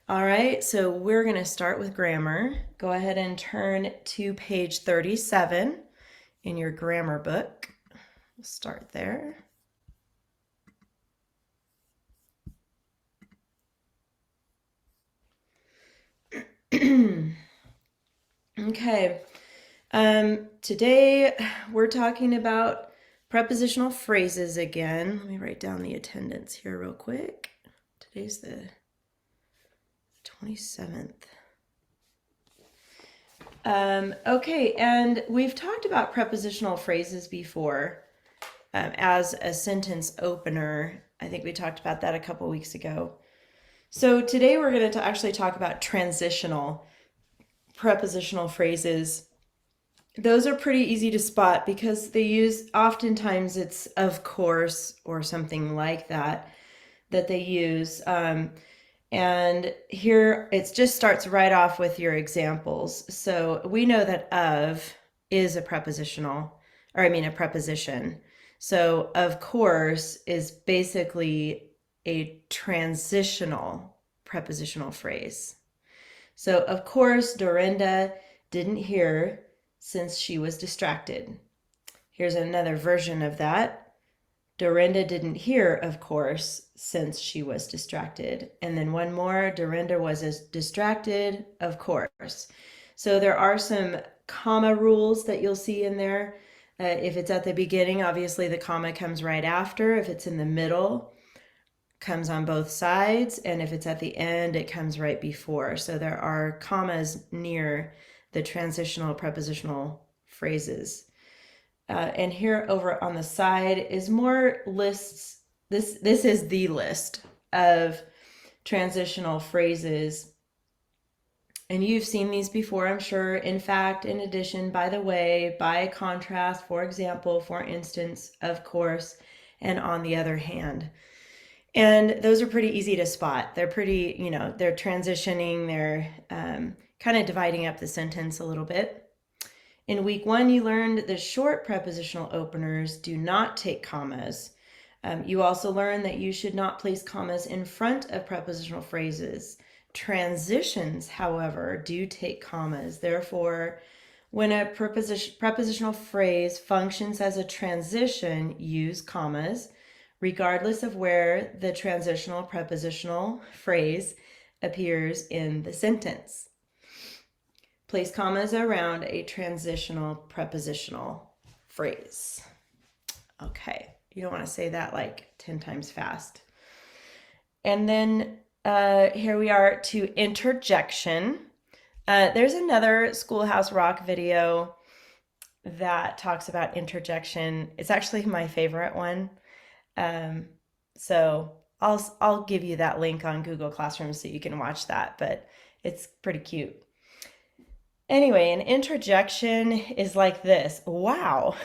All right, so we're going to start with grammar. Go ahead and turn to page 37 in your grammar book. We'll start there. Okay, today we're talking about prepositional phrases again. Let me write down the attendance here real quick. Today's the 27th. Okay, and we've talked about prepositional phrases before as a sentence opener. I think we talked about that a couple weeks ago. So today we're going to actually talk about transitional prepositional phrases. Those are pretty easy to spot because they use, oftentimes it's of course or something like that they use. And here it just starts right off with your examples. So we know that of is a prepositional, or I mean a preposition. So of course is basically a transitional prepositional phrase. So of course Dorinda didn't hear since she was distracted. Here's another version of that. Dorinda didn't hear, of course, since she was distracted. And then one more, Dorinda was as distracted, of course. So there are some comma rules that you'll see in there. If it's at the beginning, obviously the comma comes right after. If it's in the middle, comes on both sides. And if it's at the end, it comes right before. So there are commas near the transitional prepositional phrases. And here over on the side is more lists. This is the list of transitional phrases. And you've seen these before, I'm sure. In fact, in addition, by the way, by contrast, for example, for instance, of course, and on the other hand. And those are pretty easy to spot. They're pretty, they're transitioning, they're kind of dividing up the sentence a little bit. In week 1, you learned the short prepositional openers do not take commas. You also learned that you should not place commas in front of prepositional phrases. Transitions, however, do take commas. Therefore, when a prepositional phrase functions as a transition, use commas, regardless of where the transitional prepositional phrase appears in the sentence. Place commas around a transitional prepositional phrase. Okay, you don't want to say that like 10 times fast. And then here we are to interjection. There's another Schoolhouse Rock video that talks about interjection. It's actually my favorite one. So I'll give you that link on Google Classroom so you can watch that, but it's pretty cute. Anyway, an interjection is like this. Wow.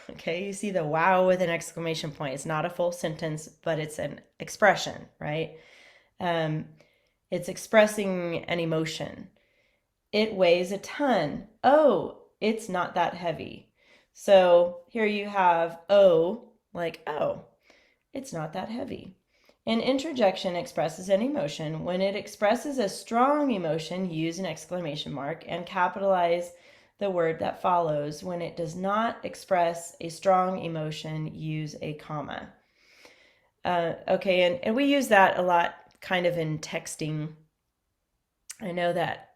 Okay, you see the wow with an exclamation point. It's not a full sentence, but it's an expression, right? It's expressing an emotion. It weighs a ton. Oh, it's not that heavy. So here you have oh, like oh, it's not that heavy. An interjection expresses an emotion. When it expresses a strong emotion, use an exclamation mark and capitalize the word that follows. When it does not express a strong emotion, use a comma. Okay, and we use that a lot kind of in texting. I know that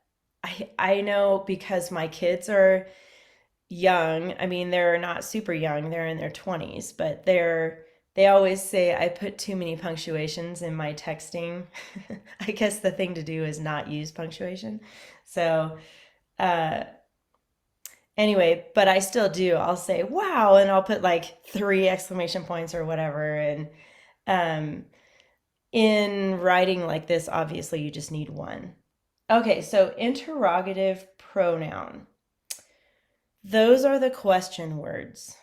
I know because my kids are young. I mean, they're not super young. They're in their 20s, but they always say I put too many punctuations in my texting. I guess the thing to do is not use punctuation. So, uh, anyway, but I still do. I'll say wow, and I'll put like 3 exclamation points or whatever. And um, in writing like this, obviously you just need one. Okay, so interrogative pronoun. Those are the question words.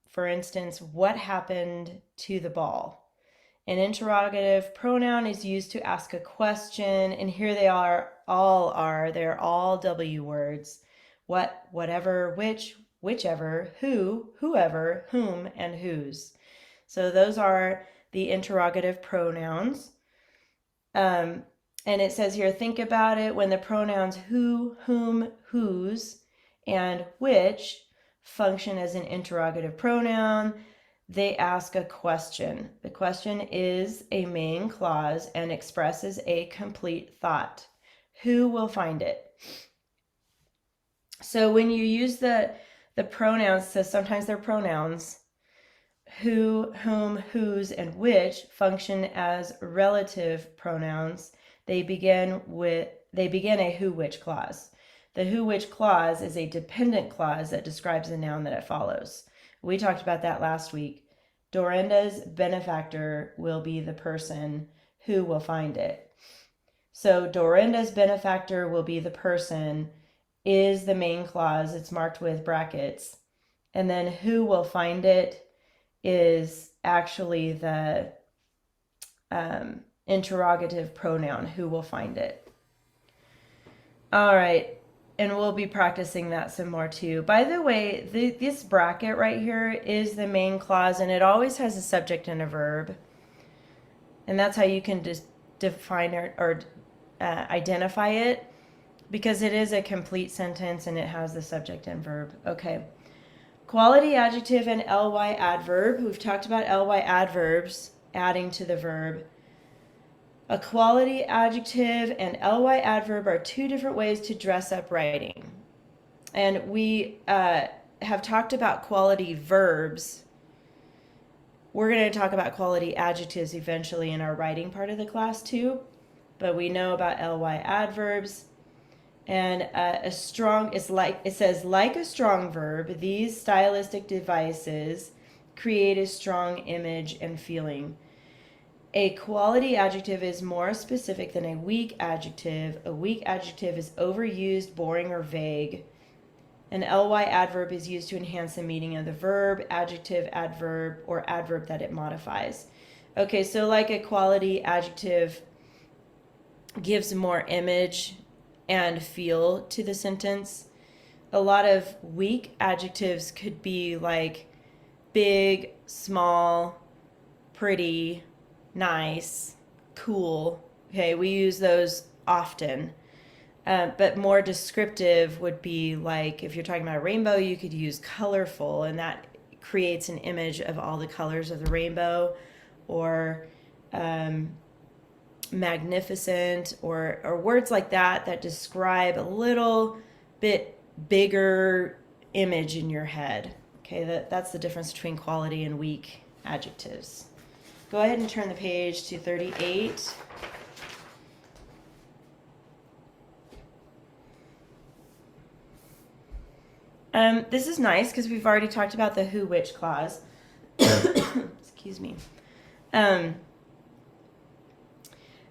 For instance, what happened to the ball? An interrogative pronoun is used to ask a question, and here they are, they're all W words. What, whatever, which, whichever, who, whoever, whom, and whose. So those are the interrogative pronouns. And it says here, think about it when the pronouns who, whom, whose, and which function as an interrogative pronoun. They ask a question. The question is a main clause and expresses a complete thought. Who will find it? So when you use the pronouns, so sometimes they're pronouns, who, whom, whose, and which function as relative pronouns. They begin a who which clause. The who which clause is a dependent clause that describes the noun that it follows. We talked about that last week. Dorinda's benefactor will be the person who will find it. So Dorinda's benefactor will be the person is the main clause. It's marked with brackets. And then who will find it is actually the interrogative pronoun, who will find it. All right, and we'll be practicing that some more too. By the way, this bracket right here is the main clause, and it always has a subject and a verb. And that's how you can just define it or identify it, because it is a complete sentence and it has the subject and verb. Okay. Quality adjective and ly adverb. We've talked about ly adverbs adding to the verb. A quality adjective and ly adverb are two different ways to dress up writing. And we have talked about quality verbs. We're going to talk about quality adjectives eventually in our writing part of the class too. But we know about ly adverbs. And a strong, it says, like a strong verb, these stylistic devices create a strong image and feeling. A quality adjective is more specific than a weak adjective. A weak adjective is overused, boring, or vague. An ly adverb is used to enhance the meaning of the verb, adjective, adverb, or adverb that it modifies. Okay, so like a quality adjective gives more image and feel to the sentence. A lot of weak adjectives could be like big, small, pretty, nice, cool. Okay, we use those often. But more descriptive would be like, if you're talking about a rainbow, you could use colorful, and that creates an image of all the colors of the rainbow. Or magnificent, or words like that describe a little bit bigger image in your head. Okay, that's the difference between quality and weak adjectives. Go ahead and turn the page to 38. This is nice because we've already talked about the who which clause. Excuse me.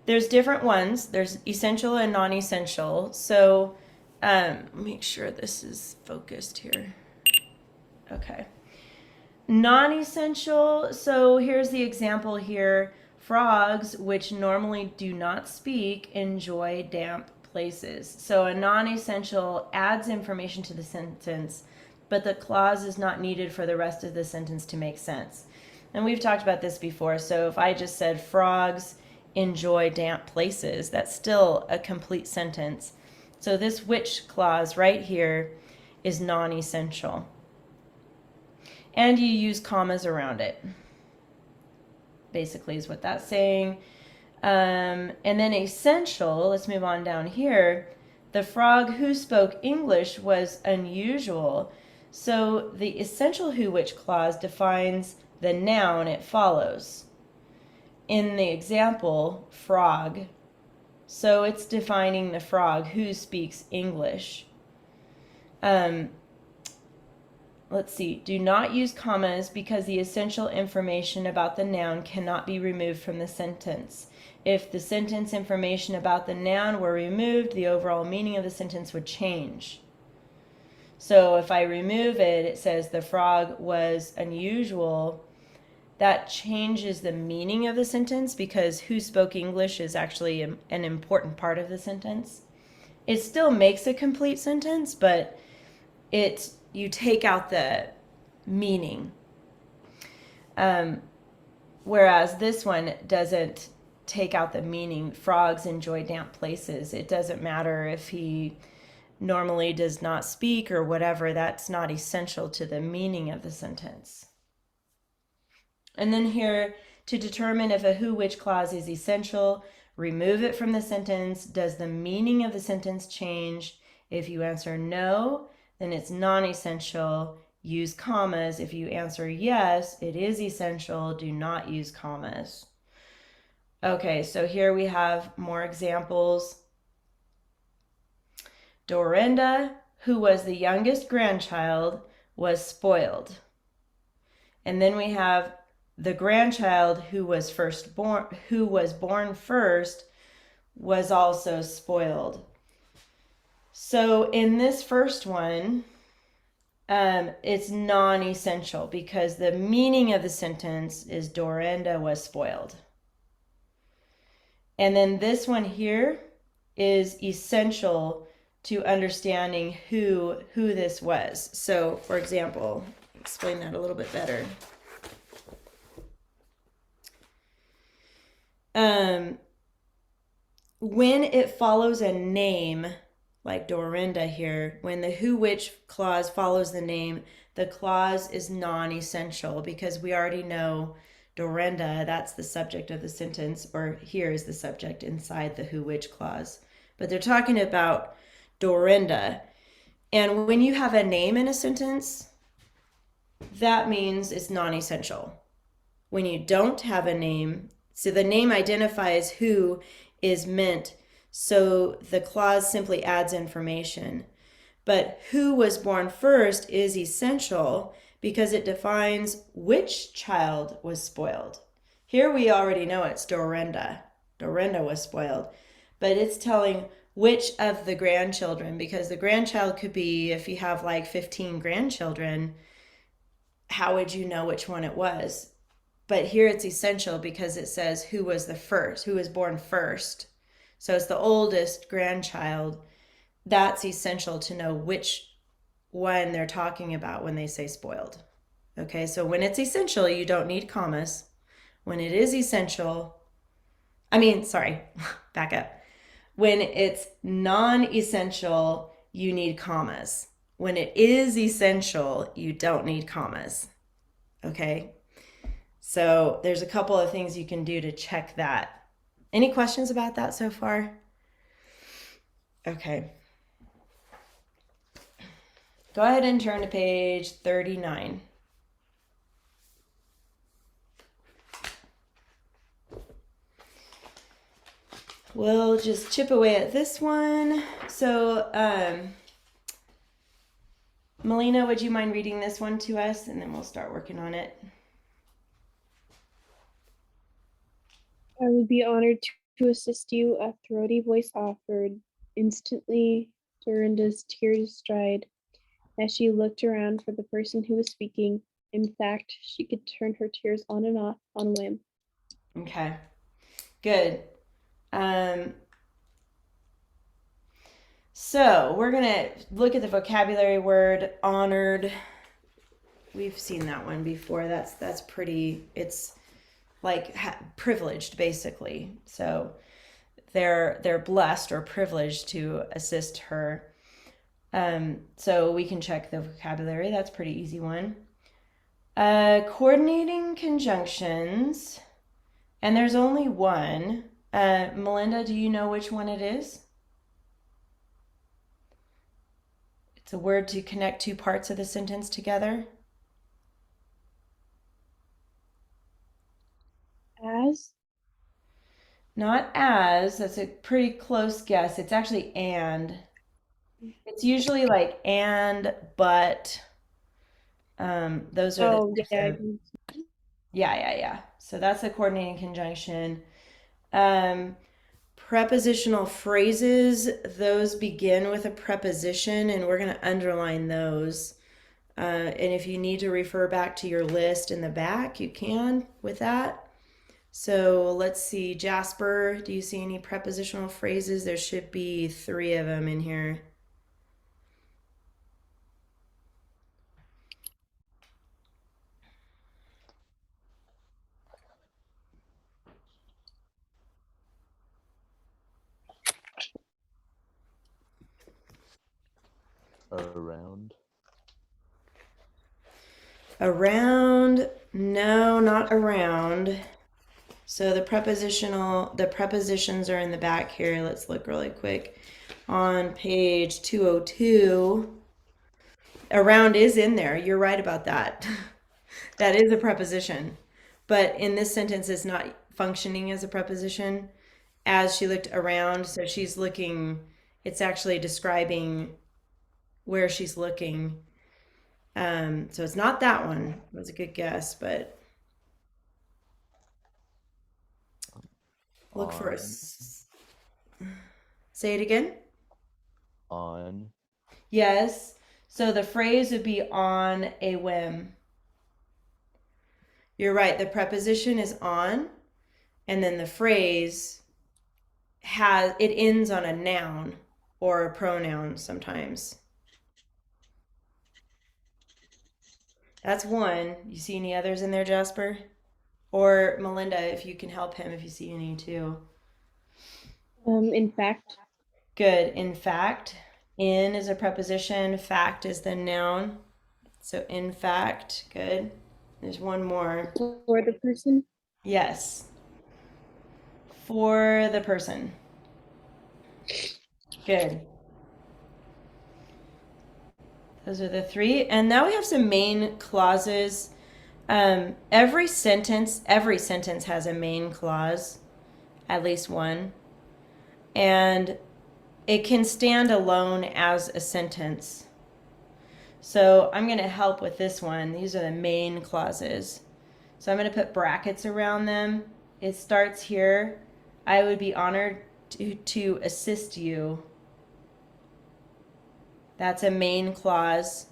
There's different ones. There's essential and non-essential. So make sure this is focused here. Okay. Non-essential. So here's the example here. Frogs, which normally do not speak, enjoy damp places. So a non-essential adds information to the sentence, but the clause is not needed for the rest of the sentence to make sense. And we've talked about this before. So if I just said frogs enjoy damp places, that's still a complete sentence. So this which clause right here is non-essential. And you use commas around it, basically is what that's saying. And then essential, let's move on down here. The frog who spoke English was unusual. So the essential who which clause defines the noun it follows. In the example, frog, so it's defining the frog who speaks English. Let's see. Do not use commas because the essential information about the noun cannot be removed from the sentence. If the sentence information about the noun were removed, the overall meaning of the sentence would change. So if I remove it, it says the frog was unusual. That changes the meaning of the sentence because who spoke English is actually an important part of the sentence. It still makes a complete sentence, but you take out the meaning. Whereas this one doesn't take out the meaning. Frogs enjoy damp places. It doesn't matter if he normally does not speak or whatever. That's not essential to the meaning of the sentence. And then here, to determine if a who which clause is essential, remove it from the sentence. Does the meaning of the sentence change? If you answer no, then it's non-essential. Use commas. If you answer yes, it is essential. Do not use commas. Okay, so here we have more examples. Dorinda, who was the youngest grandchild, was spoiled. And then we have the grandchild who was born first was also spoiled. So in this first one, it's non-essential because the meaning of the sentence is Dorinda was spoiled. And then this one here is essential to understanding who this was. So for example, explain that a little bit better. When it follows a name, like Dorinda here, when the who which clause follows the name, the clause is non-essential because we already know Dorinda, that's the subject of the sentence, or here is the subject inside the who which clause. But they're talking about Dorinda. And when you have a name in a sentence, that means it's non-essential. When you don't have a name, so the name identifies who is meant, so the clause simply adds information. But who was born first is essential because it defines which child was spoiled. Here we already know it's Dorinda. Dorinda was spoiled. But it's telling which of the grandchildren, because the grandchild could be, if you have like 15 grandchildren, how would you know which one it was? But here it's essential because it says who was the first, who was born first. So it's the oldest grandchild. That's essential to know which one they're talking about when they say spoiled. Okay, so when it's essential, you don't need commas. When it is essential, back up. When it's non-essential, you need commas. When it is essential, you don't need commas. Okay? So there's a couple of things you can do to check that. Any questions about that so far? Okay. Go ahead and turn to page 39. We'll just chip away at this one. So, Melina, would you mind reading this one to us? And then we'll start working on it. I would be honored to assist you, a throaty voice offered. Instantly, Dorinda's tears dried as she looked around for the person who was speaking. In fact, she could turn her tears on and off on a whim. Okay, good. So we're gonna look at the vocabulary word honored. We've seen that one before. That's pretty. It's like privileged, basically. So they're blessed or privileged to assist her. So we can check the vocabulary. That's a pretty easy one. Coordinating conjunctions, and there's only one. Melinda, do you know which one it is? It's a word to connect two parts of the sentence together. As? Not as, that's a pretty close guess. It's actually and. It's usually like and, but. Those are the types yeah. of, yeah. So that's the coordinating conjunction. Um, Prepositional phrases, those begin with a preposition, and we're going to underline those. And if you need to refer back to your list in the back, you can with that. So let's see, Jasper, do you see any prepositional phrases? There should be 3 of them in here. Around. Around, no, not around. So the prepositions are in the back here. Let's look really quick. On page 202, around is in there. You're right about that. That is a preposition. But in this sentence, it's not functioning as a preposition. As she looked around, so she's looking, it's actually describing where she's looking. So it's not that one. It was a good guess, but look for On. us. Say it again. On. Yes. So the phrase would be on a whim. You're right. The preposition is on, and then the phrase it ends on a noun or a pronoun sometimes. That's one. You see any others in there, Jasper? Or Melinda, if you can help him if you see any too. In fact. Good. In fact, in is a preposition, fact is the noun. So in fact, good. There's one more. For the person. Yes. For the person. Good. Those are the three. And now we have some main clauses. Every sentence has a main clause, at least one. And it can stand alone as a sentence. So I'm going to help with this one. These are the main clauses. So I'm going to put brackets around them. It starts here. I would be honored to assist you. That's a main clause.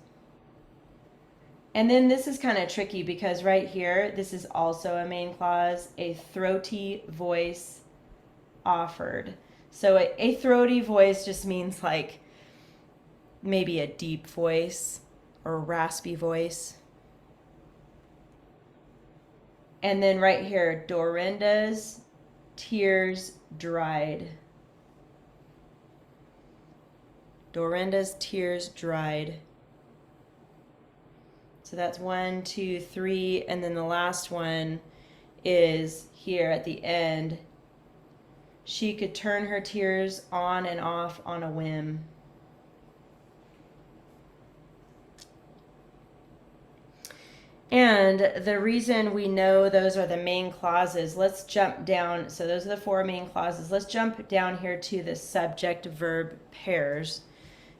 And then this is kind of tricky because right here, this is also a main clause, a throaty voice offered. So a throaty voice just means like maybe a deep voice or a raspy voice. And then right here, Dorinda's tears dried. Dorinda's tears dried. So that's 1, 2, 3, and then the last one is here at the end. She could turn her tears on and off on a whim. And the reason we know those are the main clauses, let's jump down. So those are the 4 main clauses. Let's jump down here to the subject-verb pairs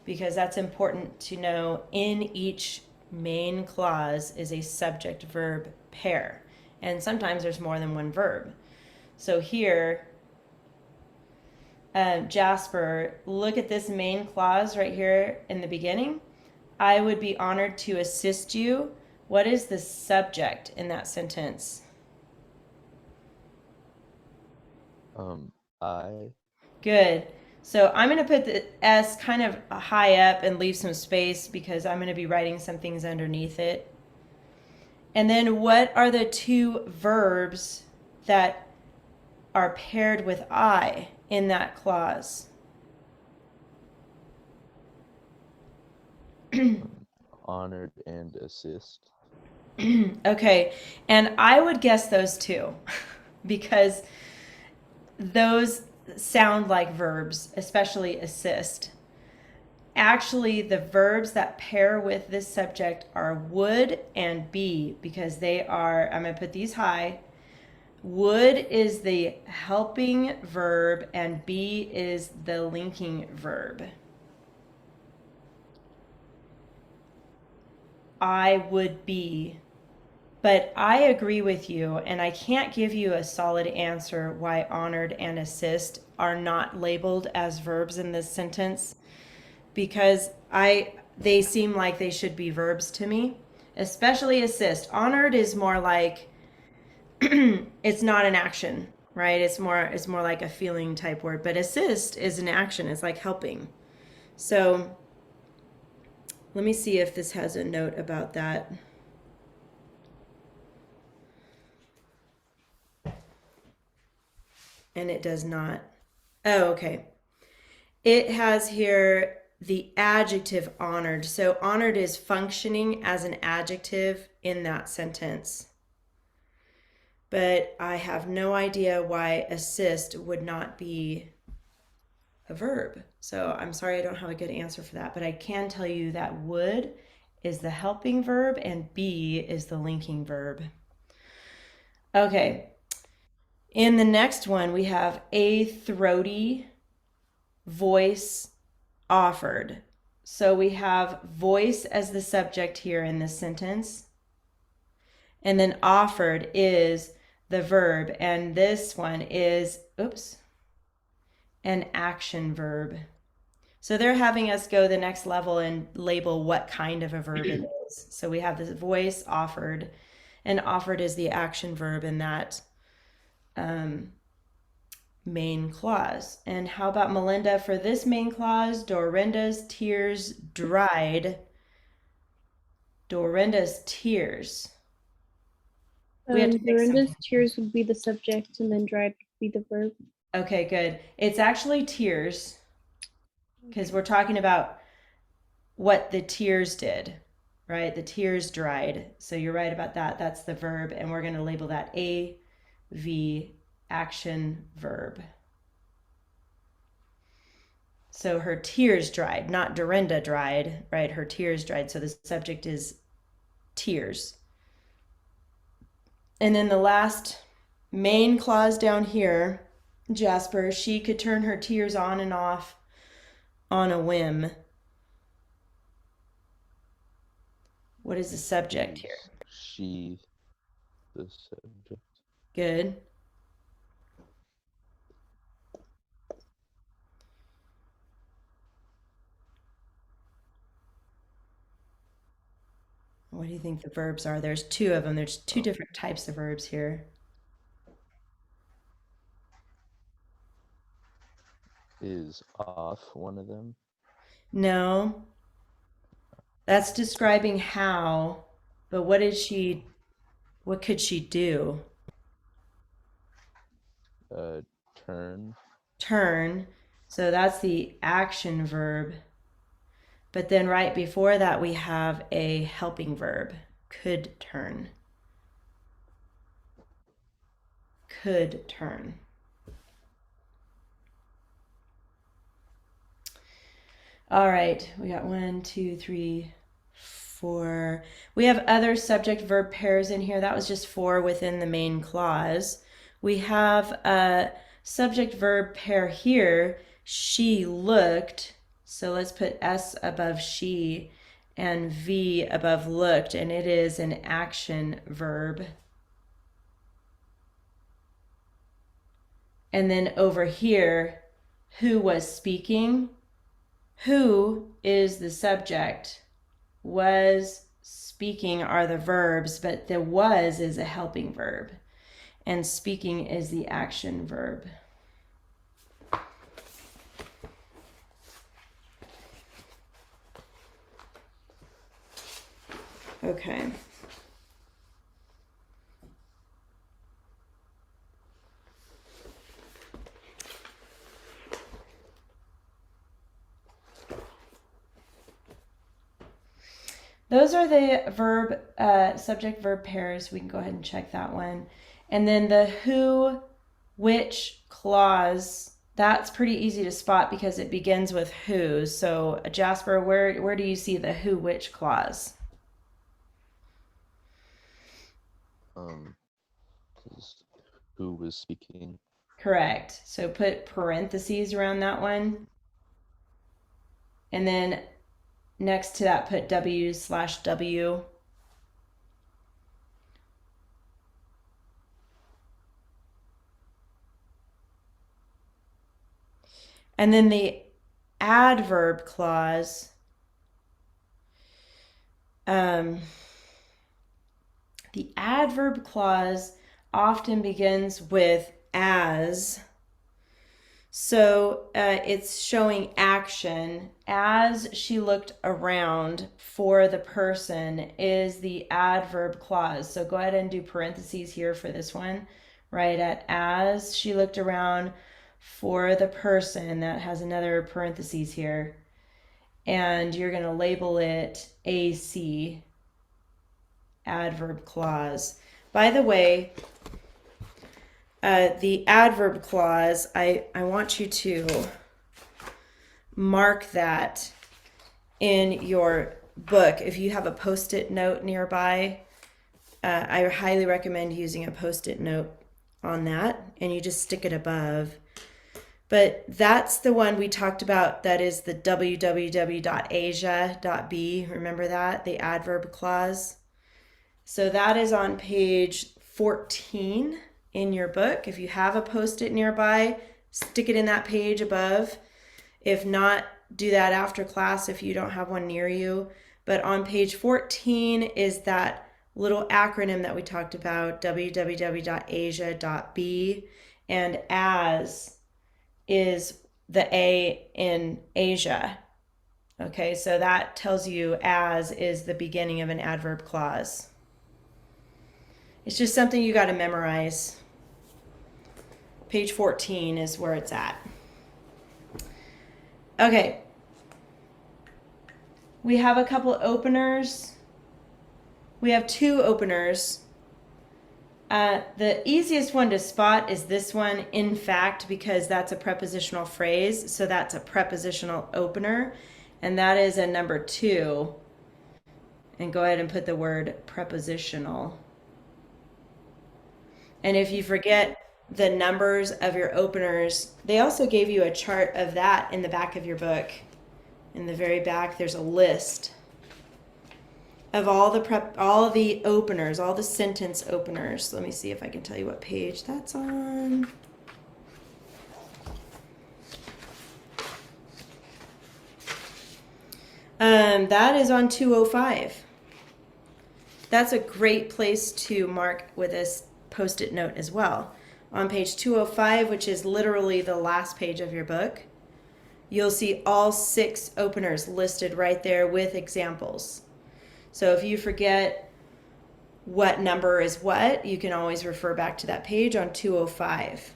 because that's important to know. In each main clause is a subject-verb pair. And sometimes there's more than one verb. So here, Jasper, look at this main clause right here in the beginning. I would be honored to assist you. What is the subject in that sentence? I. Good. So I'm going to put the S kind of high up and leave some space because I'm going to be writing some things underneath it. And then what are the 2 verbs that are paired with I in that clause? Honored and assist. Okay, and I would guess those 2 because those sound like verbs, especially assist. Actually, the verbs that pair with this subject are would and be because they are, I'm going to put these high. Would is the helping verb and be is the linking verb. I would be. But I agree with you, and I can't give you a solid answer why honored and assist are not labeled as verbs in this sentence because they seem like they should be verbs to me, especially assist. Honored is more like it's not an action, right? It's more like a feeling type word, but assist is an action. It's like helping. So let me see if this has a note about that. And it does not. Oh, okay. It has here the adjective honored. So honored is functioning as an adjective in that sentence. But I have no idea why assist would not be a verb. So I'm sorry I don't have a good answer for that, but I can tell you that would is the helping verb and be is the linking verb. Okay. In the next one, we have a throaty voice offered. So we have voice as the subject here in this sentence. And then offered is the verb. And this one is, an action verb. So they're having us go the next level and label what kind of a verb it is. So we have this voice offered, and offered is the action verb in that main clause. And how about Melinda for this main clause? Dorinda's tears dried. Dorinda's tears. We have to pick Dorinda's something. tears would be the subject, and then dried would be the verb. Okay, good. It's actually tears because we're talking about what the tears did, right? The tears dried. So you're right about that. That's the verb, and we're going to label that AV, action verb. So her tears dried, not Dorinda dried, right? Her tears dried. So the subject is tears. And then the last main clause down here, Jasper, she could turn her tears on and off on a whim. What is the subject here? She, the subject. Good. What do you think the verbs are? There's two of them. There's two different types of verbs here. Is off one of them? No. That's describing how, but what could she do? Turn. Turn. So that's the action verb. But then right before that, we have a helping verb, could turn. Could turn. All right, we got 1, 2, 3, 4. We have other subject verb pairs in here. That was just 4 within the main clause. We have a subject verb pair here. She looked. So let's put S above she and V above looked, and it is an action verb. And then over here, who was speaking? Who is the subject? Was, speaking are the verbs, but the was is a helping verb. And speaking is the action verb. Okay. Those are the verb, subject verb pairs. We can go ahead and check that one. And then the who, which clause, that's pretty easy to spot because it begins with who. So Jasper, where do you see the who, which clause? Who was speaking? Correct. So put parentheses around that one. And then next to that, put W/W. And then the adverb clause, the adverb clause often begins with as. So it's showing action. As she looked around for the person is the adverb clause. So go ahead and do parentheses here for this one, right? At as she looked around for the person, that has another parentheses here. and you're going to label it AC, adverb clause. By the way, the adverb clause, I want you to mark that in your book. If you have a post-it note nearby, I highly recommend using a post-it note on that, and you just stick it above. But that's the one we talked about, that is the www.asia.b. Remember that? The adverb clause. So that is on page 14 in your book. If you have a post-it nearby, stick it in that page above. If not, do that after class if you don't have one near you. But on page 14 is that little acronym that we talked about, www.asia.b, and as is the A in Asia. Okay, so that tells you as is the beginning of an adverb clause. It's just something you got to memorize. Page 14 is where it's at. Okay. We have a couple openers. We have two openers. The easiest one to spot is this one, in fact, because that's a prepositional phrase. So that's a prepositional opener. And that is a number 2. And go ahead and put the word prepositional. And if you forget the numbers of your openers, they also gave you a chart of that in the back of your book. In the very back, there's a list of all the openers, all the sentence openers. Let me see if I can tell you what page that's on. That is on 205. That's a great place to mark with this post-it note as well. On page 205, which is literally the last page of your book, you'll see all 6 openers listed right there with examples. So if you forget what number is what, you can always refer back to that page on 205.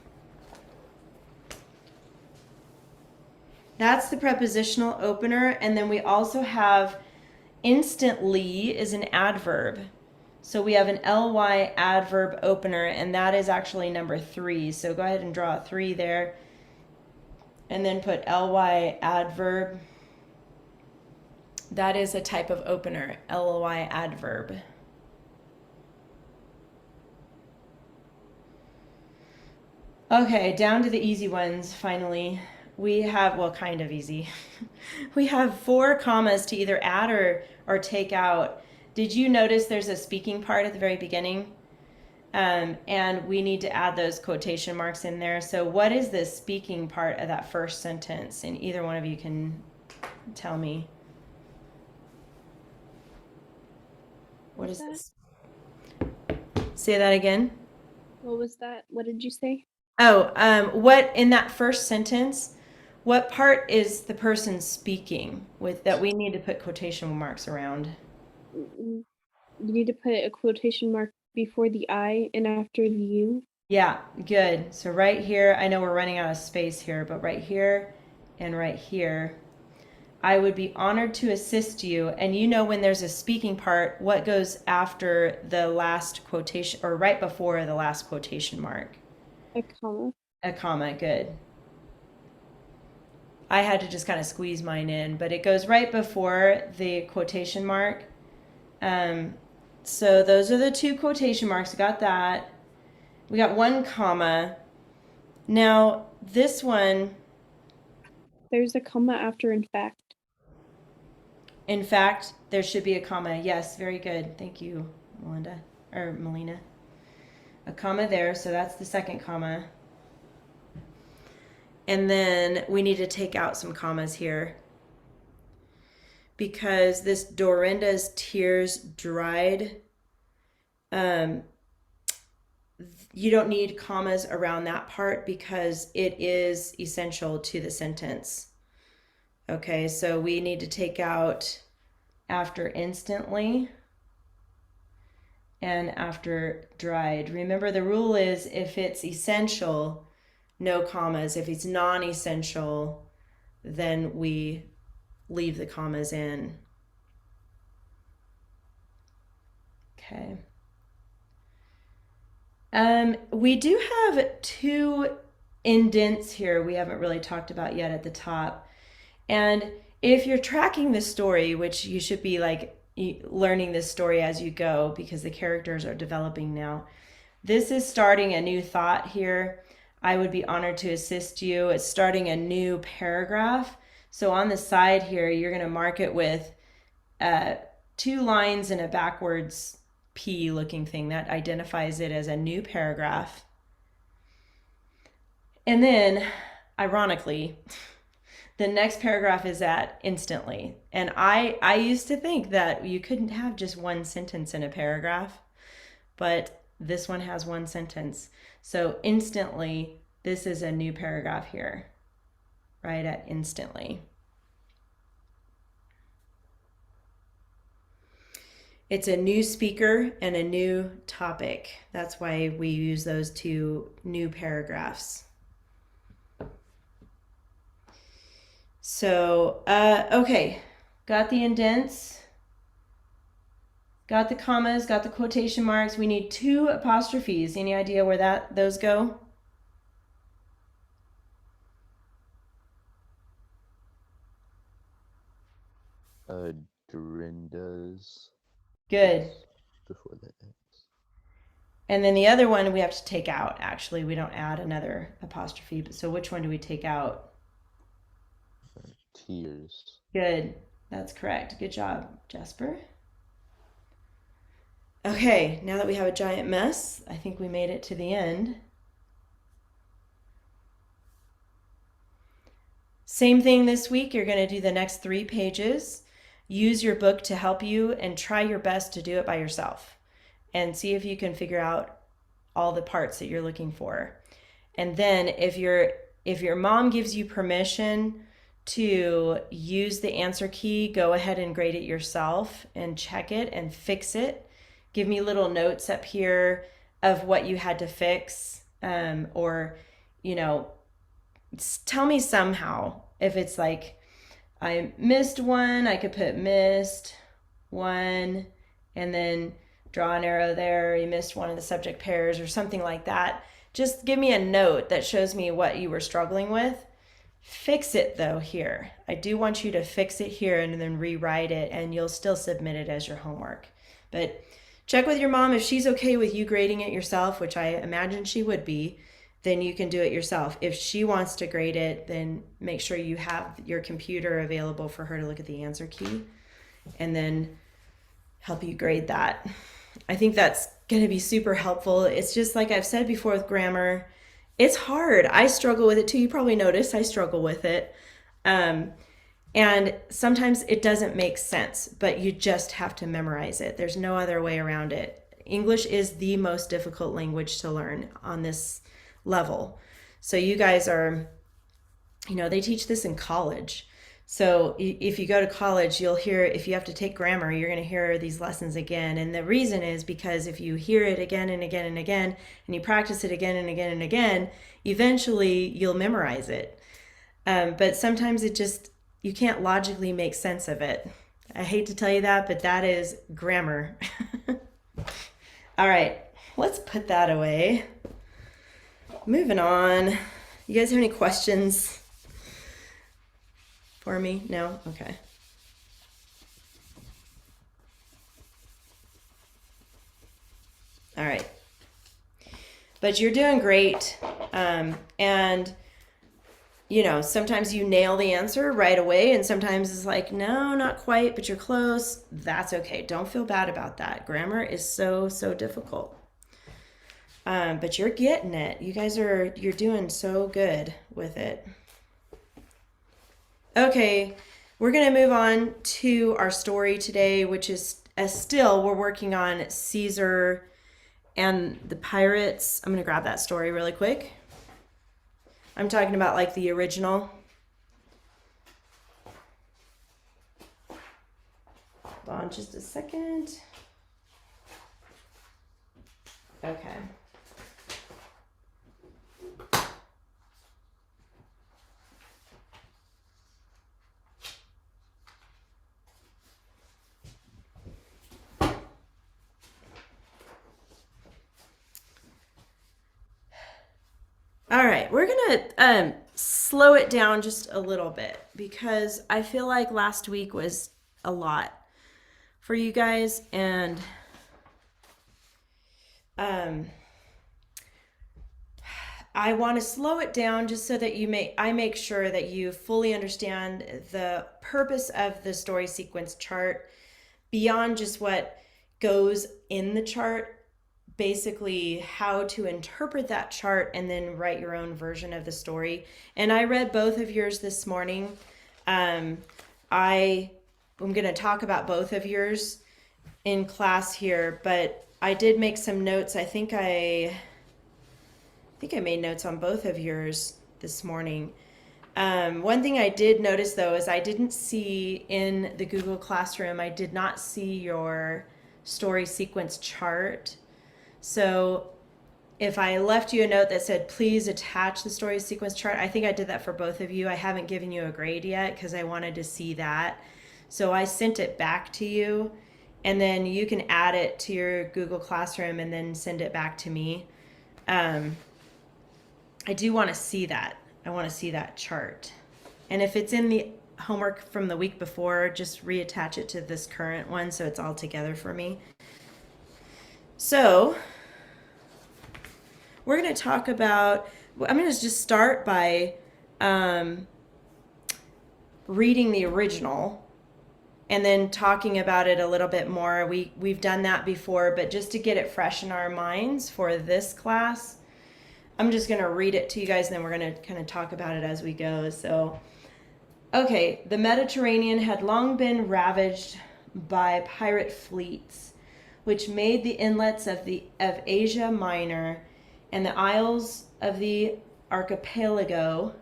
That's the prepositional opener. And then we also have instantly is an adverb. So we have an ly adverb opener, and that is actually number 3. So go ahead and draw a 3 there. And then put ly adverb. That is a type of opener, ly adverb. Okay, down to the easy ones finally. We have, well, kind of easy. We have 4 commas to either add or take out. Did you notice there's a speaking part at the very beginning? And we need to add those quotation marks in there. So what is the speaking part of that first sentence? And either one of you can tell me. What is this? Say that again. What was that? What did you say? Oh, what in that first sentence, what part is the person speaking with that we need to put quotation marks around? You need to put a quotation mark before the I and after the U. Yeah, good. So right here, I know we're running out of space here, but right here and right here, I would be honored to assist you. And you know when there's a speaking part, what goes after the last quotation or right before the last quotation mark? A comma. A comma, good. I had to just kind of squeeze mine in, but it goes right before the quotation mark. So those are the 2 quotation marks. We got that. We got 1 comma. Now this one, There's a comma after in fact. in fact, there should be a comma. Yes, very good. Thank you, Melinda, or Melina. A comma there, so that's the second comma. And then we need to take out some commas here, because this Dorinda's tears dried, you don't need commas around that part because it is essential to the sentence. Okay, so we need to take out after instantly and after dried. Remember, the rule is if it's essential, no commas. If it's non-essential, then we leave the commas in. Okay. We do have 2 indents here we haven't really talked about yet at the top. And if you're tracking this story, which you should be like learning this story as you go because the characters are developing now, this is starting a new thought here. I would be honored to assist you. It's starting a new paragraph. So on the side here, you're going to mark it with 2 lines and a backwards P looking thing that identifies it as a new paragraph. And then, ironically, the next paragraph is at instantly. And I used to think that you couldn't have just one sentence in a paragraph, but this one has 1 sentence. So instantly, this is a new paragraph here, right at instantly. It's a new speaker and a new topic. That's why we use those 2 new paragraphs. So, okay, got the indents, got the commas, got the quotation marks. We need 2 apostrophes. Any idea where those go? Dorinda's Good. is before the X. And then the other one we have to take out. Actually, we don't add another apostrophe. So which one do we take out? Tears. Good. That's correct. Good job, Jasper. Okay, now that we have a giant mess, I think we made it to the end. Same thing this week. You're going to do the next 3 pages. Use your book to help you and try your best to do it by yourself and see if you can figure out all the parts that you're looking for. And then if your mom gives you permission to use the answer key, go ahead and grade it yourself and check it and fix it. Give me little notes up here of what you had to fix, or, tell me somehow. If it's like, I missed one, I could put missed one and then draw an arrow there. You missed one of the subject pairs or something like that. Just give me a note that shows me what you were struggling with. Fix it though here. I do want you to fix it here and then rewrite it, and you'll still submit it as your homework. But check with your mom if she's okay with you grading it yourself, which I imagine she would be. Then you can do it yourself. If she wants to grade it, then make sure you have your computer available for her to look at the answer key and then help you grade that. I think that's going to be super helpful. It's just like I've said before with grammar, it's hard. I struggle with it too. You probably noticed I struggle with it. And sometimes it doesn't make sense, but you just have to memorize it. There's no other way around it. English is the most difficult language to learn on this level. So you guys are, they teach this in college. So if you go to college, you'll hear, if you have to take grammar, you're going to hear these lessons again. And the reason is because if you hear it again and again and again, and you practice it again and again and again, eventually you'll memorize it. But sometimes you can't logically make sense of it. I hate to tell you that, but that is grammar. All right, let's put that away. Moving on. You guys have any questions for me? No? Okay. All right. But you're doing great. And, sometimes you nail the answer right away, and sometimes it's like, no, not quite, but you're close. That's okay. Don't feel bad about that. Grammar is so, so difficult. But you're getting it. You guys you're doing so good with it. Okay, we're going to move on to our story today, which is still we're working on Caesar and the pirates. I'm going to grab that story really quick. I'm talking about like the original. Hold on just a second. Okay. right, we're gonna slow it down just a little bit because I feel like last week was a lot for you guys, and I want to slow it down just so that I make sure that you fully understand the purpose of the story sequence chart beyond just what goes in the chart, basically how to interpret that chart and then write your own version of the story. And I read both of yours this morning. I'm going to talk about both of yours in class here, but I did make some notes. I think I made notes on both of yours this morning. One thing I did notice though is I didn't see in the Google Classroom, I did not see your story sequence chart. So if I left you a note that said, please attach the story sequence chart, I think I did that for both of you. I haven't given you a grade yet because I wanted to see that. So I sent it back to you, and then you can add it to your Google Classroom and then send it back to me. I do want to see that. I want to see that chart. And if it's in the homework from the week before, just reattach it to this current one so it's all together for me. So we're going to talk about, I'm going to just start by reading the original and then talking about it a little bit more. We've done that before, but just to get it fresh in our minds for this class, I'm just going to read it to you guys, and then we're going to kind of talk about it as we go. So, okay, the Mediterranean had long been ravaged by pirate fleets, which made the inlets of Asia Minor and the isles of the archipelago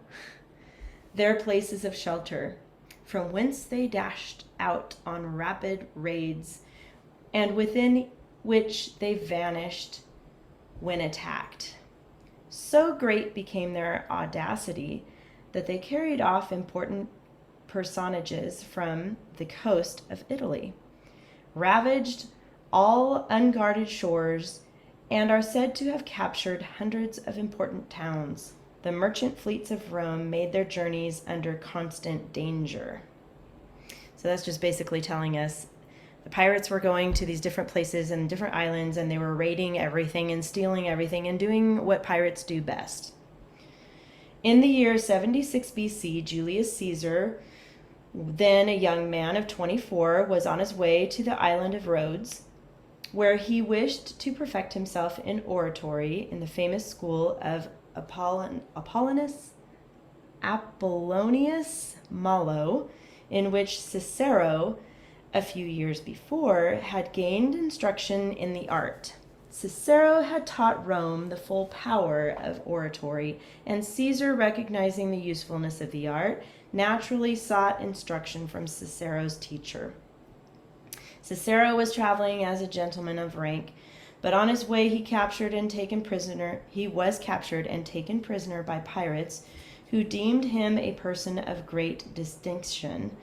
their places of shelter, from whence they dashed out on rapid raids, and within which they vanished when attacked. So great became their audacity that they carried off important personages from the coast of Italy, ravaged all unguarded shores, and are said to have captured hundreds of important towns. The merchant fleets of Rome made their journeys under constant danger. So that's just basically telling us the pirates were going to these different places and different islands, and they were raiding everything and stealing everything and doing what pirates do best. In the year 76 BC, Julius Caesar, then a young man of 24, was on his way to the island of Rhodes, where he wished to perfect himself in oratory in the famous school of Apollonius Malo, in which Cicero, a few years before, had gained instruction in the art. Cicero had taught Rome the full power of oratory, and Caesar, recognizing the usefulness of the art, naturally sought instruction from Cicero's teacher. Cicero was traveling as a gentleman of rank, but on his way he was captured and taken prisoner by pirates who deemed him a person of great distinction,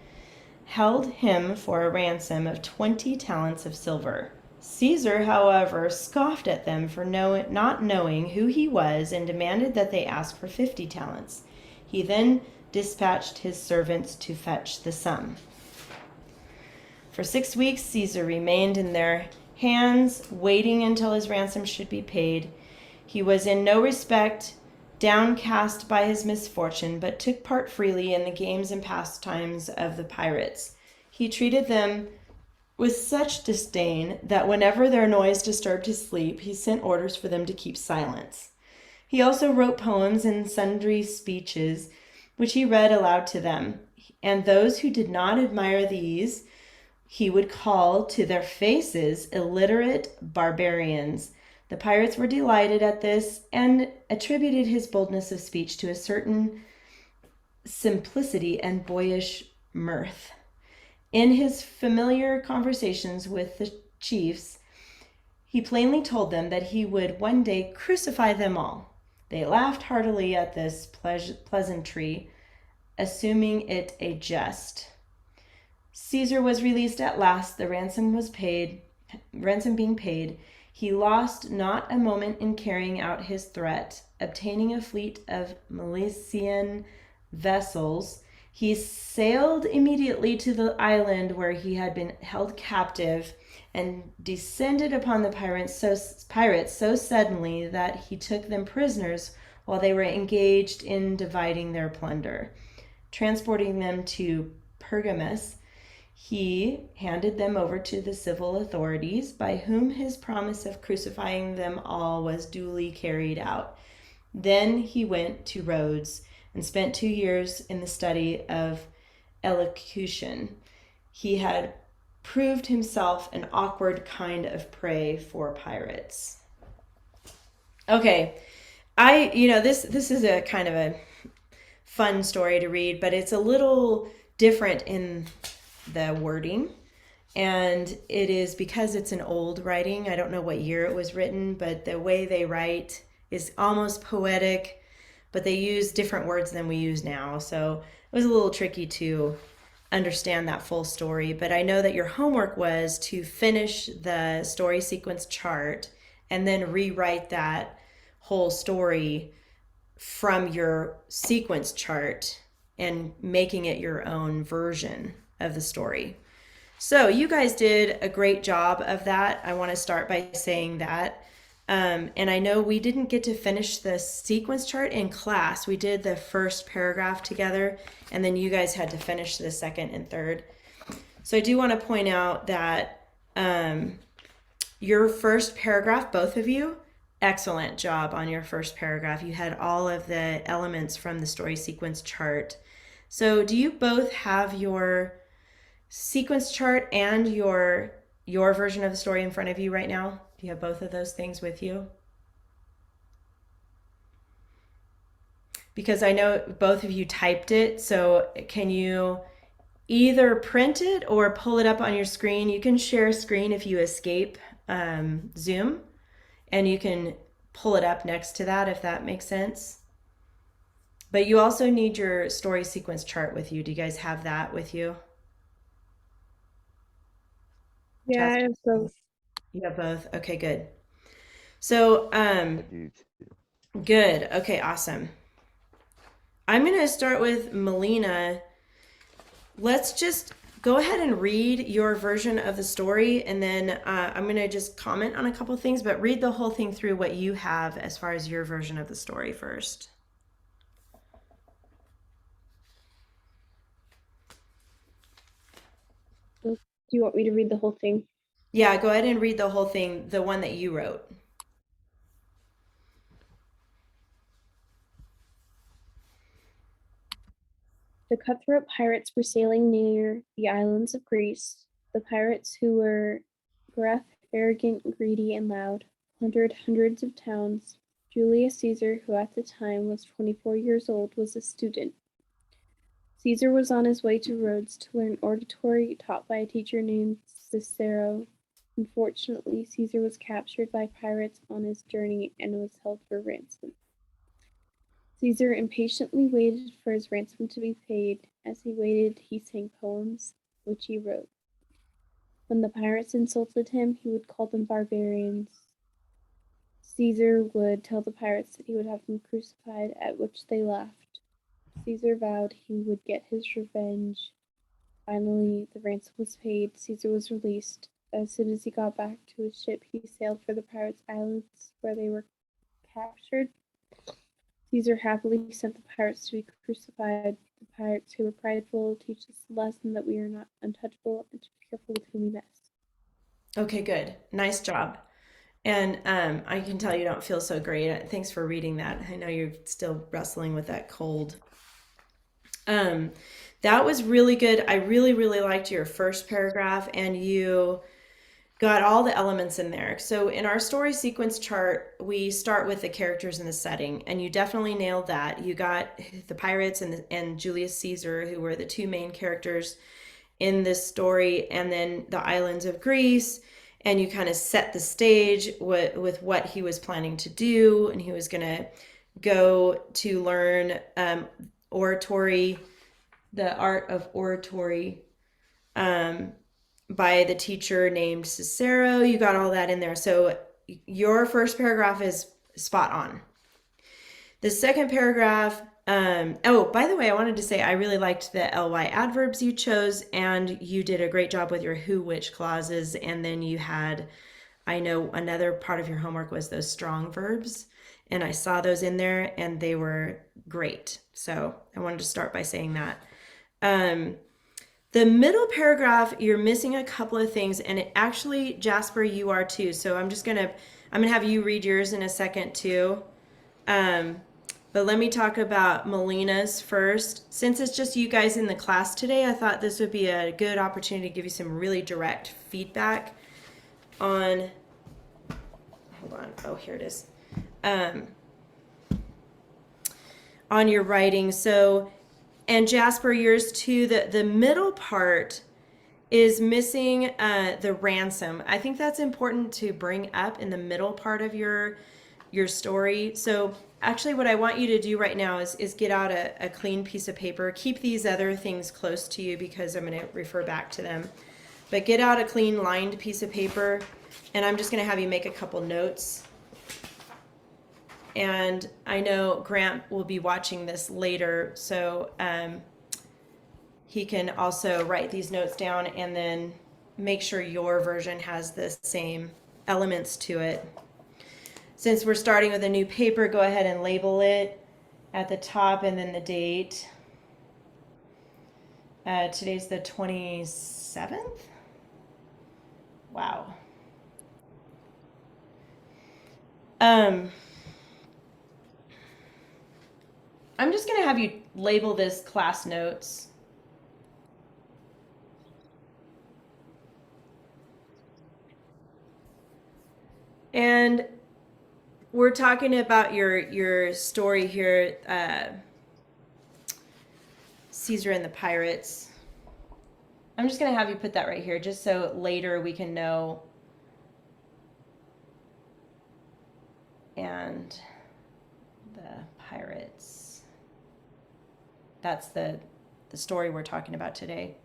held him for a ransom of 20 talents of silver. Caesar, however, scoffed at them for not knowing who he was and demanded that they ask for 50 talents. He then dispatched his servants to fetch the sum. For 6 weeks, Caesar remained in their hands, waiting until his ransom should be paid. He was in no respect downcast by his misfortune, but took part freely in the games and pastimes of the pirates. He treated them with such disdain that whenever their noise disturbed his sleep, he sent orders for them to keep silence. He also wrote poems and sundry speeches, which he read aloud to them, and those who did not admire these he would call to their faces illiterate barbarians. The pirates were delighted at this and attributed his boldness of speech to a certain simplicity and boyish mirth. In his familiar conversations with the chiefs, he plainly told them that he would one day crucify them all. They laughed heartily at this pleasantry, assuming it a jest. Caesar was released at last, the ransom being paid. He lost not a moment in carrying out his threat obtaining a fleet of Milesian vessels, he sailed immediately to the island where he had been held captive and descended upon the pirates so suddenly that he took them prisoners while they were engaged in dividing their plunder. Transporting them to Pergamus, he handed them over to the civil authorities, by whom his promise of crucifying them all was duly carried out. Then he went to Rhodes and spent 2 years in the study of elocution. He had proved himself an awkward kind of prey for pirates. Okay, this is a kind of a fun story to read, but it's a little different in the wording, and it is because it's an old writing. I don't know what year it was written, but the way they write is almost poetic, but they use different words than we use now, so it was a little tricky to understand that full story. But I know that your homework was to finish the story sequence chart and then rewrite that whole story from your sequence chart and making it your own version of the story. So you guys did a great job of that. I want to start by saying that. And I know we didn't get to finish the sequence chart in class. We did the first paragraph together, and then you guys had to finish the second and third. So I do want to point out that your first paragraph, both of you, excellent job on your first paragraph. You had all of the elements from the story sequence chart. So do you both have your sequence chart and your version of the story in front of you right now? Do you have both of those things with you? Because I know both of you typed it, so can you either print it or pull it up on your screen? You can share a screen if you escape Zoom, and you can pull it up next to that if that makes sense. But you also need your story sequence chart with you. Do you guys have that with you? Yeah, I have both. You have both? Okay, good. So, I do too. good. Okay, awesome. I'm going to start with Melina. Let's just go ahead and read your version of the story, and then I'm going to just comment on a couple things, but read the whole thing through what you have as far as your version of the story first. Do you want me to read the whole thing? Yeah, go ahead and read the whole thing, the one that you wrote. The cutthroat pirates were sailing near the islands of Greece. The pirates, who were gruff, arrogant, greedy, and loud, plundered hundreds of towns. Julius Caesar, who at the time was 24 years old, was a student. Caesar was on his way to Rhodes to learn oratory taught by a teacher named Cicero. Unfortunately, Caesar was captured by pirates on his journey and was held for ransom. Caesar impatiently waited for his ransom to be paid. As he waited, he sang poems, which he wrote. When the pirates insulted him, he would call them barbarians. Caesar would tell the pirates that he would have them crucified, at which they laughed. Caesar vowed he would get his revenge. Finally, the ransom was paid. Caesar was released. As soon as he got back to his ship, he sailed for the pirates' islands where they were captured. Caesar happily sent the pirates to be crucified. The pirates who were prideful teach us the lesson that we are not untouchable and to be careful with whom we mess. Okay, good. Nice job. And I can tell you don't feel so great. Thanks for reading that. I know you're still wrestling with that cold. That was really good. I really, really liked your first paragraph, and you got all the elements in there. So in our story sequence chart, we start with the characters and the setting, and you definitely nailed that. You got the pirates and Julius Caesar, who were the two main characters in this story, and then the islands of Greece, and you kind of set the stage with what he was planning to do, and he was going to go to learn oratory, the art of oratory, by the teacher named Cicero. You got all that in there. So your first paragraph is spot on. The second paragraph, oh, by the way, I wanted to say I really liked the ly adverbs you chose, and you did a great job with your who, which clauses. And then you had, I know another part of your homework was those strong verbs, and I saw those in there and they were great. So I wanted to start by saying that. The middle paragraph, you're missing a couple of things, and it actually, Jasper, you are too. So I'm gonna have you read yours in a second too. But let me talk about Melina's first. Since it's just you guys in the class today, I thought this would be a good opportunity to give you some really direct feedback on, hold on, oh, here it is. On your writing. So, and Jasper, yours too, the middle part is missing the ransom. I think that's important to bring up in the middle part of your story. So actually what I want you to do right now is get out a clean piece of paper. Keep these other things close to you because I'm going to refer back to them. But get out a clean lined piece of paper, and I'm just going to have you make a couple notes. And I know Grant will be watching this later, so he can also write these notes down and then make sure your version has the same elements to it. Since we're starting with a new paper, go ahead and label it at the top and then the date. Today's the 27th? Wow. I'm just going to have you label this class notes. And we're talking about your story here, Caesar and the Pirates. I'm just going to have you put that right here just so later we can know. And the Pirates. That's the story we're talking about today.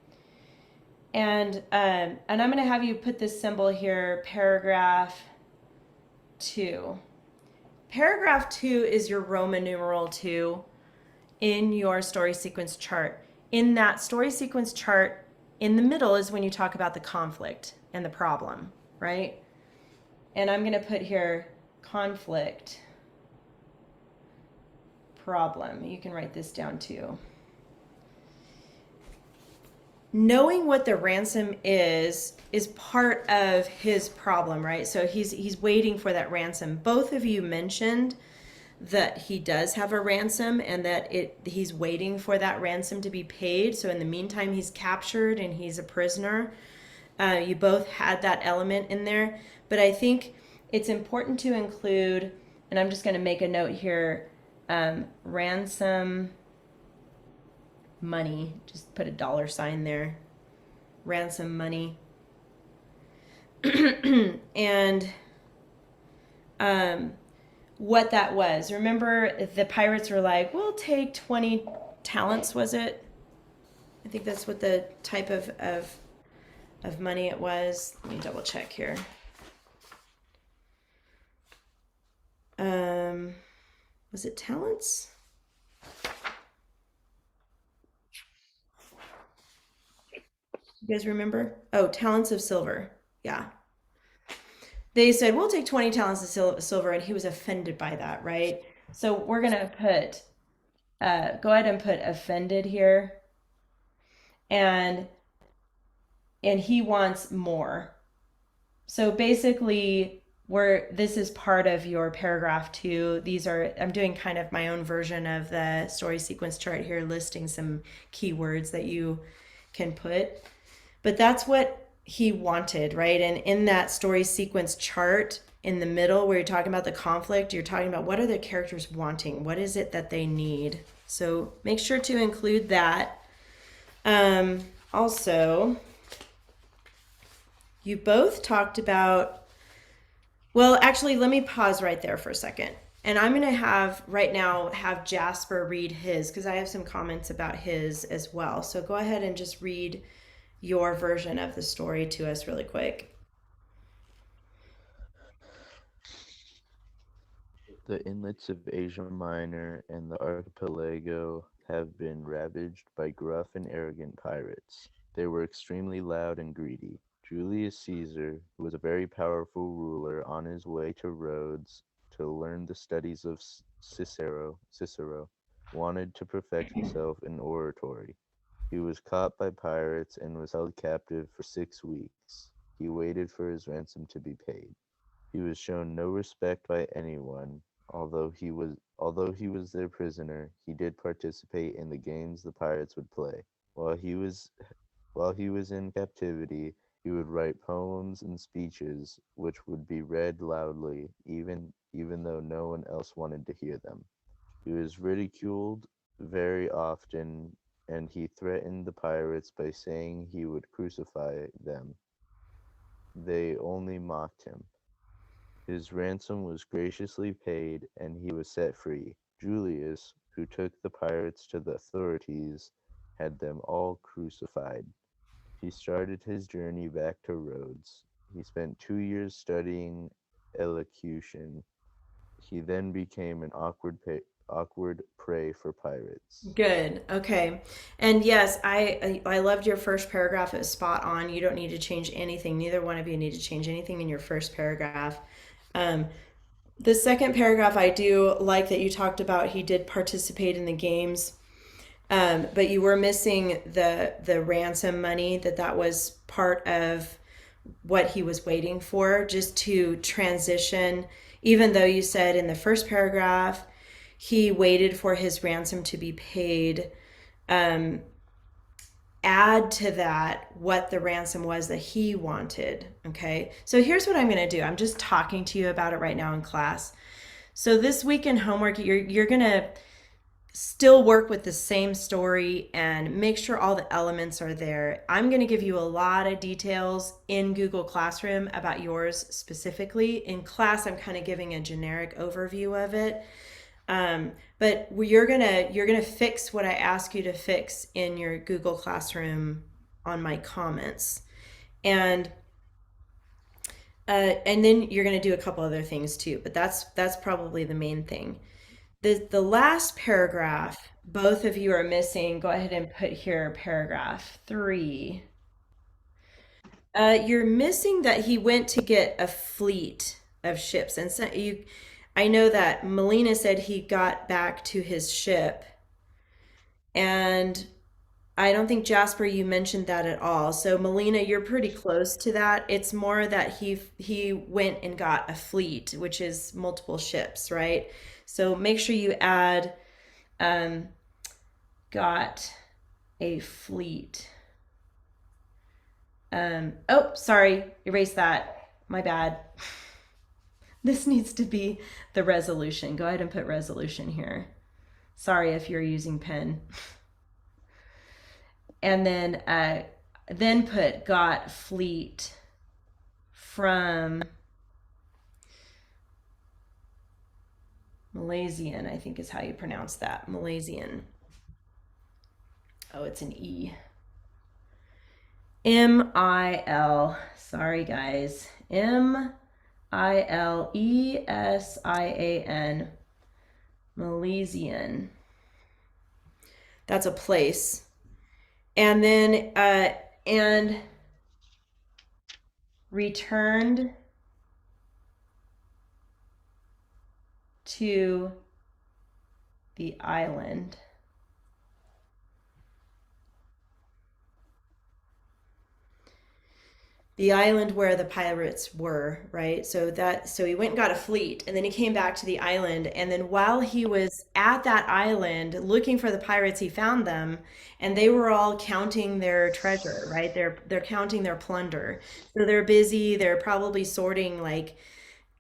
And I'm going to have you put this symbol here, paragraph 2. Paragraph 2 is your Roman numeral 2 in your story sequence chart. In that story sequence chart, in the middle is when you talk about the conflict and the problem, right? And I'm going to put here conflict, problem. You can write this down too. Knowing what the ransom is part of his problem, right? So he's waiting for that ransom. Both of you mentioned that he does have a ransom and that he's waiting for that ransom to be paid. So in the meantime, he's captured and he's a prisoner. You both had that element in there, but I think it's important to include, and I'm just going to make a note here, ransom money. Just put a $sign there. Ransom money. And what that was. Remember, the pirates were like, we'll take 20 talents, was it? I think that's what the type of money it was. Let me double check here. Was it talents? You guys remember? Oh, talents of silver. Yeah. They said, we'll take 20 talents of silver, and he was offended by that, right? So we're going to put, go ahead and put offended here. And he wants more. So basically, this is part of your paragraph 2. I'm doing kind of my own version of the story sequence chart here, listing some keywords that you can put. But that's what he wanted, right? And in that story sequence chart in the middle where you're talking about the conflict, you're talking about what are the characters wanting? What is it that they need? So make sure to include that. Also, you both talked about, well, actually, let me pause right there for a second. And I'm going to have Jasper read his, because I have some comments about his as well. So go ahead and just read your version of the story to us really quick. The inlets of Asia Minor and the archipelago have been ravaged by gruff and arrogant pirates. They were extremely loud and greedy. Julius Caesar, who was a very powerful ruler on his way to Rhodes to learn the studies of Cicero, wanted to perfect himself in oratory. He was caught by pirates and was held captive for 6 weeks. He waited for his ransom to be paid. He was shown no respect by anyone. Although he was their prisoner, he did participate in the games the pirates would play. While he was while he was in captivity, he would write poems and speeches which would be read loudly, even though no one else wanted to hear them. He was ridiculed very often, and he threatened the pirates by saying he would crucify them. They only mocked him. His ransom was graciously paid, and he was set free. Julius, who took the pirates to the authorities, had them all crucified. He started his journey back to Rhodes. He spent 2 years studying elocution. He then became an awkward prey for pirates. Good. Okay. And yes, I loved your first paragraph. It was spot on. You don't need to change anything. Neither one of you need to change anything in your first paragraph. Um, the second paragraph, I do like that you talked about he did participate in the games, but you were missing the ransom money, that was part of what he was waiting for, just to transition. Even though you said in the first paragraph he waited for his ransom to be paid, add to that what the ransom was that he wanted. Okay, so here's what I'm going to do. I'm just talking to you about it right now in class. So this week in homework, you're going to still work with the same story and make sure all the elements are there. I'm going to give you a lot of details in Google Classroom about yours specifically. In class, I'm kind of giving a generic overview of it. But you're gonna fix what I ask you to fix in your Google Classroom on my comments, and then you're gonna do a couple other things too. But that's probably the main thing. The last paragraph, both of you are missing. Go ahead and put here paragraph 3. You're missing that he went to get a fleet of ships, and so I know that Melina said he got back to his ship, and I don't think Jasper, you mentioned that at all. So Melina, you're pretty close to that. It's more that he went and got a fleet, which is multiple ships, right? So make sure you add got a fleet. Oh, sorry, erase that. My bad. This needs to be the resolution. Go ahead and put resolution here. Sorry if you're using pen. And then put got fleet from Malaysian, I think is how you pronounce that. Malaysian. Oh, it's an E. M-I-L. Sorry, guys. Milesian. Malaysian. That's a place. And then and returned to the island. The island where the pirates were, right? So he went and got a fleet, and then he came back to the island, and then while he was at that island looking for the pirates, he found them, and they were all counting their treasure, right? They're counting their plunder. So they're busy, they're probably sorting like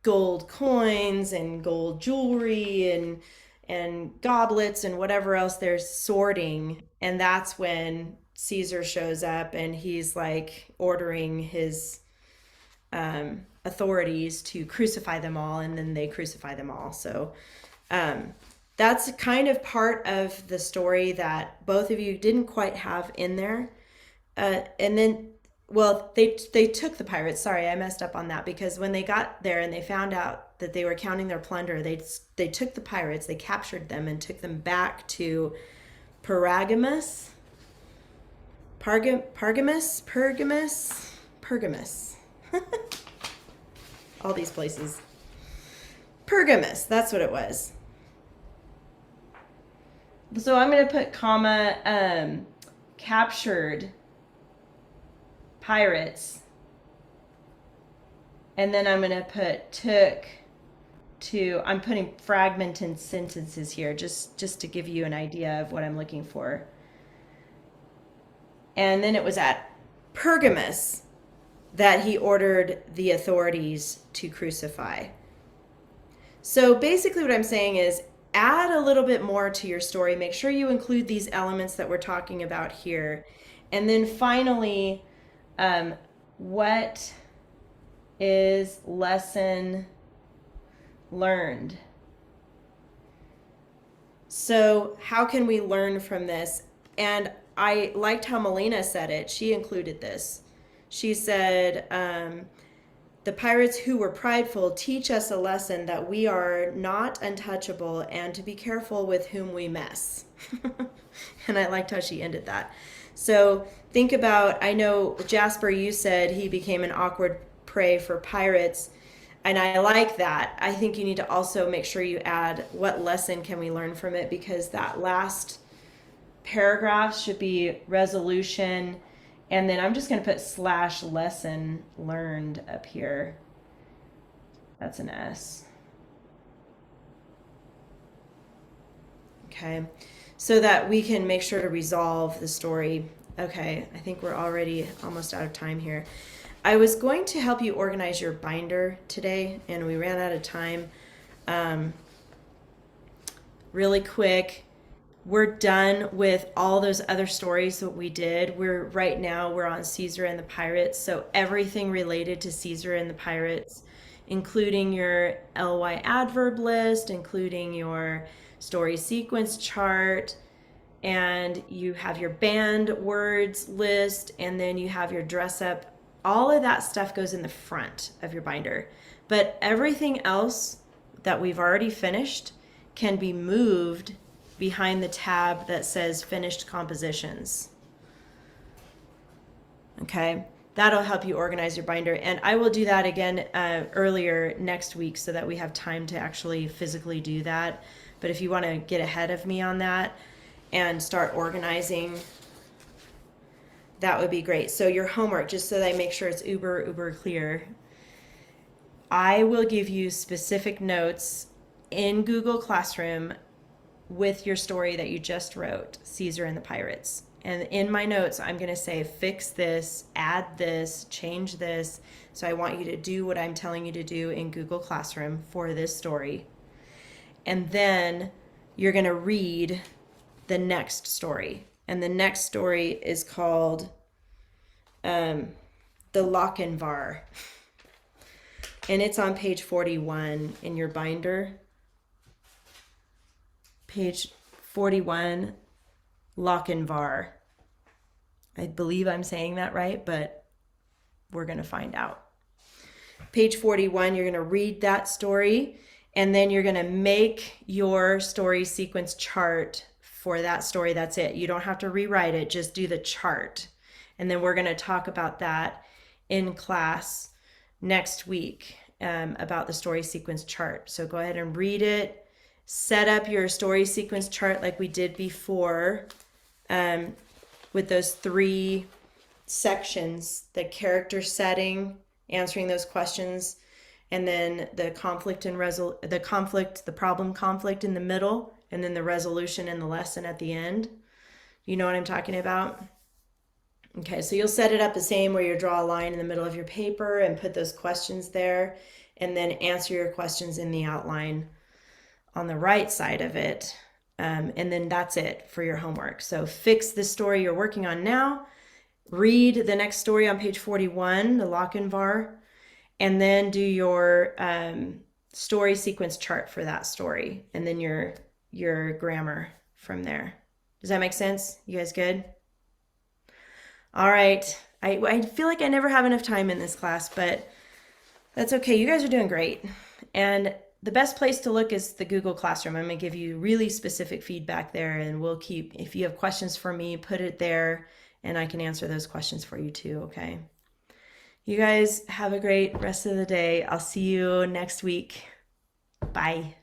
gold coins and gold jewelry and goblets and whatever else they're sorting, and that's when Caesar shows up and he's like ordering his authorities to crucify them all, and then they crucify them all. So that's kind of part of the story that both of you didn't quite have in there. And then well, they took the pirates. Sorry, I messed up on that, because when they got there and they found out that they were counting their plunder, they took the pirates, they captured them and took them back to Pergamus. Pergamus. All these places. Pergamus, that's what it was. So I'm going to put comma captured pirates, and then I'm going to put took to, I'm putting fragmented sentences here just to give you an idea of what I'm looking for. And then it was at Pergamus that he ordered the authorities to crucify. So basically what I'm saying is add a little bit more to your story. Make sure you include these elements that we're talking about here. And then finally, what is lesson learned? So how can we learn from this? And I liked how Melina said it. She included this. She said, the pirates who were prideful teach us a lesson that we are not untouchable and to be careful with whom we mess. And I liked how she ended that. So think about, I know Jasper, you said he became an awkward prey for pirates. And I like that. I think you need to also make sure you add what lesson can we learn from it, because that last paragraph should be resolution. And then I'm just going to put / lesson learned up here. That's an S. Okay. So that we can make sure to resolve the story. Okay. I think we're already almost out of time here. I was going to help you organize your binder today, and we ran out of time. Really quick. We're done with all those other stories that we did. Right now we're on Caesar and the Pirates. So everything related to Caesar and the Pirates, including your ly adverb list, including your story sequence chart, and you have your banned words list, and then you have your dress up. All of that stuff goes in the front of your binder. But everything else that we've already finished can be moved behind the tab that says finished compositions. Okay, that'll help you organize your binder. And I will do that again earlier next week so that we have time to actually physically do that. But if you want to get ahead of me on that and start organizing, that would be great. So your homework, just so that I make sure it's uber clear, I will give you specific notes in Google Classroom with your story that you just wrote, Caesar and the Pirates. And in my notes, I'm going to say, fix this, add this, change this. So I want you to do what I'm telling you to do in Google Classroom for this story. And then you're going to read the next story. And the next story is called The Lochinvar. And it's on page 41 in your binder. Page 41, Lochinvar. I believe I'm saying that right, but we're going to find out. Page 41, you're going to read that story, and then you're going to make your story sequence chart for that story. That's it. You don't have to rewrite it, just do the chart. And then we're going to talk about that in class next week, about the story sequence chart. So go ahead and read it. Set up your story sequence chart like we did before, with those 3 sections: the character setting, answering those questions, and then the conflict and the problem conflict in the middle, and then the resolution and the lesson at the end. You know what I'm talking about? Okay, so you'll set it up the same, where you draw a line in the middle of your paper and put those questions there, and then answer your questions in the outline on the right side of it. And then that's it for your homework. So fix the story you're working on now, read the next story on page 41, the Lochinvar, and then do your story sequence chart for that story, and then your grammar from there. Does that make sense? You guys good? All right. I feel like I never have enough time in this class, but that's okay. You guys are doing great. And the best place to look is the Google Classroom. I'm going to give you really specific feedback there, and we'll keep, if you have questions for me, put it there, and I can answer those questions for you too, okay? You guys have a great rest of the day. I'll see you next week. Bye.